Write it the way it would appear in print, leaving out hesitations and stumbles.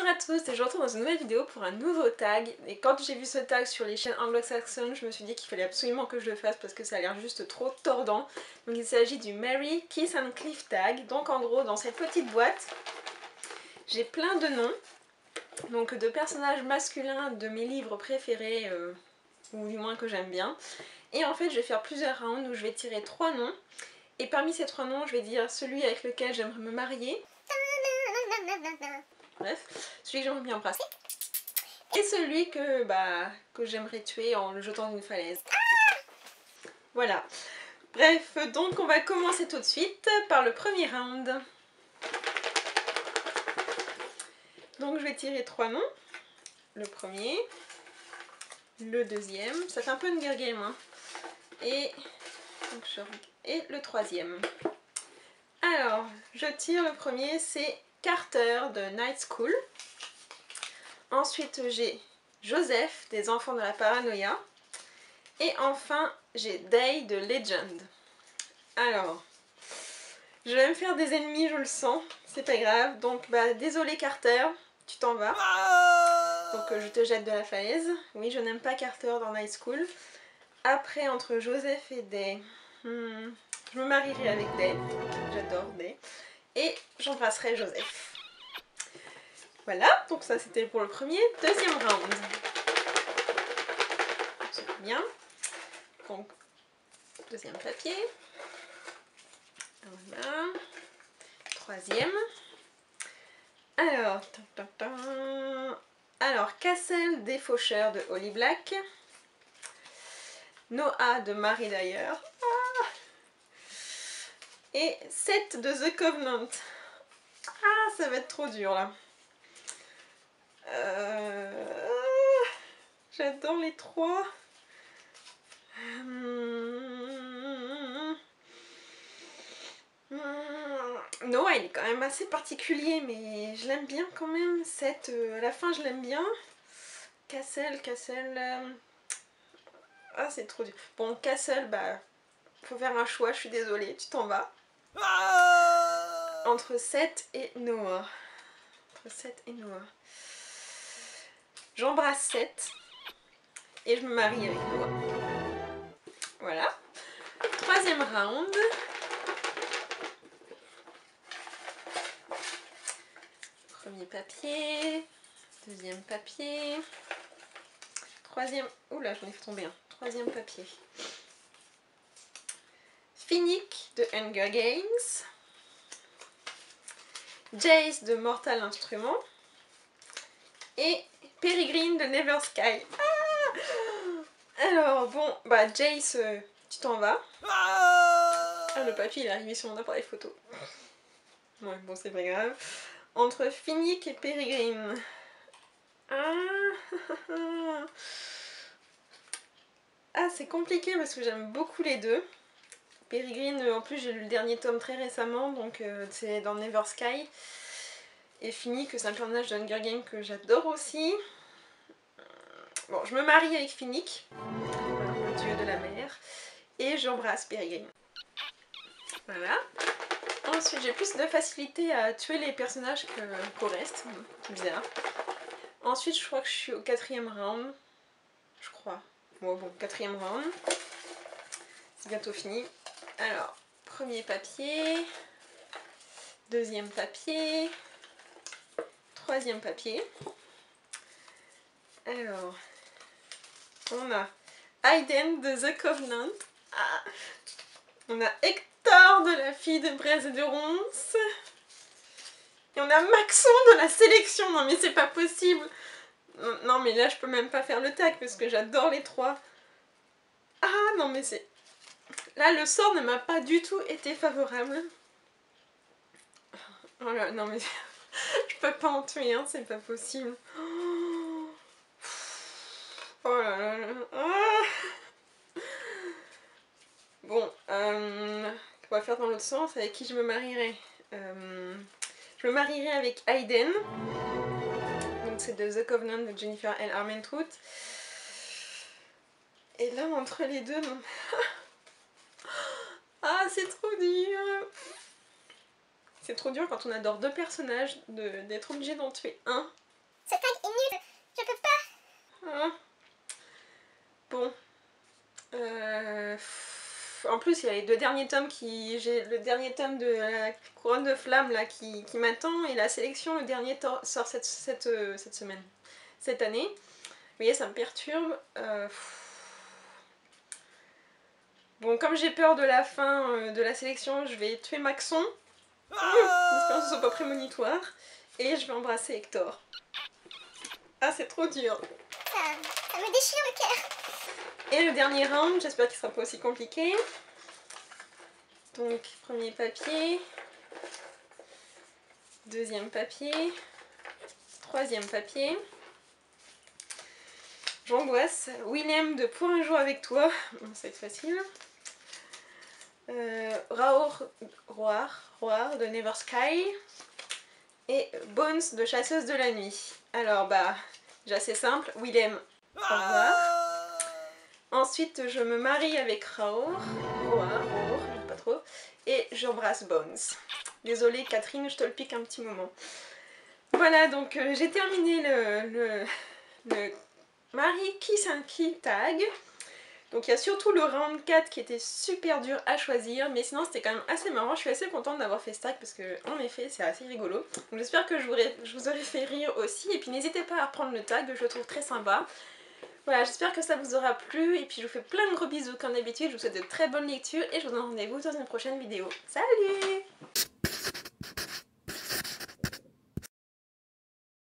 Bonjour à tous et je vous retrouve dans une nouvelle vidéo pour un nouveau tag. Et quand j'ai vu ce tag sur les chaînes anglo-saxonnes, je me suis dit qu'il fallait absolument que je le fasse parce que ça a l'air juste trop tordant. Donc il s'agit du Mary Kiss and Cliff tag. Donc en gros dans cette petite boîte, j'ai plein de noms, donc de personnages masculins de mes livres préférés, ou du moins que j'aime bien. Et en fait je vais faire plusieurs rounds où je vais tirer 3 noms. Et parmi ces 3 noms, je vais dire celui avec lequel j'aimerais me marier. Bref, celui que j'aimerais bien embrasser. Et celui que j'aimerais tuer en le jetant d'une falaise. Voilà. Bref, donc on va commencer tout de suite par le premier round. Donc je vais tirer 3 noms. Le premier, le deuxième, ça fait un peu une guerre game, hein. Et le troisième. Alors, je tire le premier, c'est Carter de Night School. Ensuite j'ai Joseph des Enfants de la Paranoïa. Et enfin j'ai Day de Legend. Alors, je vais me faire des ennemis, je le sens, c'est pas grave. Donc désolé Carter, tu t'en vas. Donc je te jette de la falaise. Oui, je n'aime pas Carter dans Night School. Après, entre Joseph et Day, je me marierai avec Day. J'adore Day. Et j'embrasserai Joseph. Voilà, donc ça c'était pour le premier. Deuxième round. C'est bien. Donc, deuxième papier. Voilà. Troisième. Alors, Castle des Faucheurs de Holly Black. Noah de Mary Dyer. Ah, et Seth de The Covenant. Ah, ça va être trop dur là. J'adore les trois. Noah il est quand même assez particulier, mais je l'aime bien quand même. Seth, à la fin je l'aime bien. Castle. Ah, c'est trop dur. Bon, Castle, faut faire un choix, je suis désolée, tu t'en vas. Entre Seth et Noah. J'embrasse Seth et je me marie avec Noah. Voilà. Troisième round. Premier papier. Deuxième papier. Troisième... Oula, j'en ai fait tomber un. Troisième papier. Finnick de Hunger Games. Jace de Mortal Instruments. Et Peregrine de Never Sky. Ah, alors bon, Jace, tu t'en vas. Ah, le papier il est arrivé sur mon appareil photo. Ouais, bon, c'est pas grave. Entre Finnick et Peregrine. Ah, c'est compliqué parce que j'aime beaucoup les deux. Peregrine, en plus j'ai lu le dernier tome très récemment, donc c'est dans Never Sky. Et Finnick, c'est un personnage de Hunger Games que j'adore aussi. Bon, je me marie avec Finnick, le dieu de la mer, et j'embrasse Peregrine. Voilà. Ensuite, j'ai plus de facilité à tuer les personnages qu'au reste. C'est bizarre. Ensuite, je crois que je suis au quatrième round. Je crois. Bon, quatrième round. C'est bientôt fini. Alors, premier papier. Deuxième papier. Troisième papier. Alors, on a Aiden de The Covenant. Ah. On a Hector de la fille de Braise et de Ronce. Et on a Maxon de la sélection. Non mais c'est pas possible. Non mais là je peux même pas faire le tag parce que j'adore les trois. Ah non mais c'est... Là le sort ne m'a pas du tout été favorable. Oh là, non mais... Je peux pas en tuer un, c'est pas possible. Oh là là là. Ah. Bon, on va faire dans l'autre sens. Avec qui je me marierai? Je me marierai avec Aiden. Donc c'est de The Covenant de Jennifer L. Armentrout. Et là, entre les deux, non. Ah, c'est trop dur. C'est trop dur quand on adore deux personnages d'être obligé d'en tuer un. Ce tag est nul, je peux pas. Ah. Bon. En plus, il y a les 2 derniers tomes qui... J'ai le dernier tome de la Couronne de Flamme là qui m'attend et la sélection, le dernier sort cette semaine. Cette année. Vous voyez, ça me perturbe. Bon, comme j'ai peur de la fin de la sélection, je vais tuer Maxon. J'espère que ce soit pas prémonitoire. Et je vais embrasser Hector. Ah, c'est trop dur. Ça me déchire le cœur. Et le dernier round, j'espère qu'il sera pas aussi compliqué. Donc, premier papier. Deuxième papier. Troisième papier. J'angoisse. Willem de Pour un jour avec toi. Bon, ça va être facile. Roar de Never Sky. Et Bones de Chasseuse de la nuit. Alors, bah, déjà c'est simple. Willem, au revoir. Ensuite, je me marie avec Roar, pas trop. Et j'embrasse Bones. Désolée Catherine, je te le pique un petit moment. Voilà, donc j'ai terminé le Marie qui tag. Donc il y a surtout le round 4 qui était super dur à choisir, mais sinon c'était quand même assez marrant. Je suis assez contente d'avoir fait ce tag parce que en effet c'est assez rigolo. Donc j'espère que je vous aurai fait rire aussi, et puis n'hésitez pas à reprendre le tag, je le trouve très sympa. Voilà, j'espère que ça vous aura plu, et puis je vous fais plein de gros bisous comme d'habitude, je vous souhaite de très bonnes lectures, et je vous donne rendez-vous dans une prochaine vidéo. Salut!